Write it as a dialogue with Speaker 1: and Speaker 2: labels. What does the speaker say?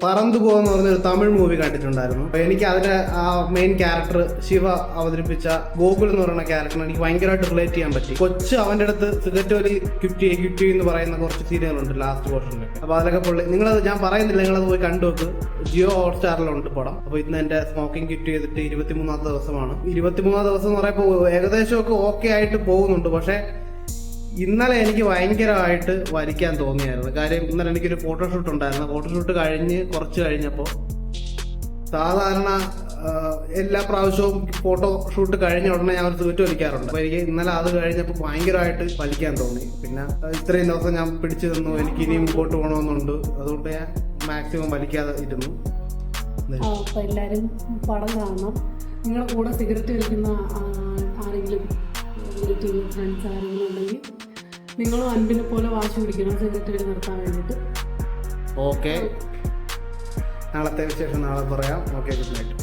Speaker 1: പറന്നു പോകുന്ന പറഞ്ഞൊരു തമിഴ് മൂവി കണ്ടിട്ടുണ്ടായിരുന്നു. എനിക്ക് അതിലെ ആ മെയിൻ ക്യാരക്ടർ ശിവ അവതരിപ്പിച്ച ഗോകുൽ എന്ന് പറയുന്ന ക്യാരക്ടർ എനിക്ക് ഭയങ്കരമായിട്ട് റിലേറ്റ് ചെയ്യാൻ പറ്റി. കൊച്ച് അവന്റെ അടുത്ത് സിഗരറ്റ് വലി ക്വിറ്റ് എന്ന് പറയുന്ന കുറച്ച് സീനുകളുണ്ട് ലാസ്റ്റ് പോർഷനിൽ. അപ്പൊ അതിലൊക്കെ പുള്ളി നിങ്ങളത് ഞാൻ പറയുന്നില്ല, നിങ്ങളത് പോയി കണ്ടുവെക്ക്. ജിയോ ഹോട്ട്സ്റ്റാറിലുണ്ട് പടം. അപ്പൊ ഇന്ന് എന്റെ സ്മോക്കിംഗ് ക്വിറ്റ് ചെയ്തിട്ട് 23ാമത്തെ ദിവസമാണ്. 23ാം ദിവസം എന്ന് പറയുമ്പോൾ ഏകദേശമൊക്കെ ഓക്കെ ആയിട്ട് പോകുന്നുണ്ട്. പക്ഷെ ഇന്നലെ എനിക്ക് ഭയങ്കരമായിട്ട് വലിക്കാൻ തോന്നിയായിരുന്നു. കാര്യം ഇന്നലെ എനിക്കൊരു ഫോട്ടോഷൂട്ട് ഉണ്ടായിരുന്നു. ഫോട്ടോഷൂട്ട് കുറച്ച് കഴിഞ്ഞപ്പോൾ സാധാരണ എല്ലാ പ്രാവശ്യവും ഫോട്ടോഷൂട്ട് കഴിഞ്ഞ ഉടനെ ഞാൻ ഒരു സിഗരറ്റ് വലിക്കാറുണ്ട്. അപ്പോൾ എനിക്ക് ഇന്നലെ അത് കഴിഞ്ഞപ്പോൾ ഭയങ്കരമായിട്ട് വലിക്കാൻ തോന്നി. പിന്നെ ഇത്രയും ദിവസം ഞാൻ പിടിച്ചു തന്നു, എനിക്ക് ഇനി മുമ്പോട്ട് പോകണമെന്നുണ്ട്. അതുകൊണ്ട് ഞാൻ മാക്സിമം വലിക്കാതെ ഇരുന്നു.
Speaker 2: അപ്പോൾ എല്ലാവരും പടം കാണണം. നിങ്ങളുടെ കൂടെ സിഗരറ്റ് വലിക്കുന്ന ആരെങ്കിലും ഫ്രണ്ട്സ് ആരെങ്കിലും ഉണ്ടെങ്കിൽ നിങ്ങളും അൻപിനെ പോലെ വാശി പിടിക്കണം സിഗരറ്റ് വലി നിർത്താൻ വേണ്ടിയിട്ട്.
Speaker 1: ഓക്കെ, നാളത്തെ വിശേഷം നാളെ പറയാം. Okay, good night.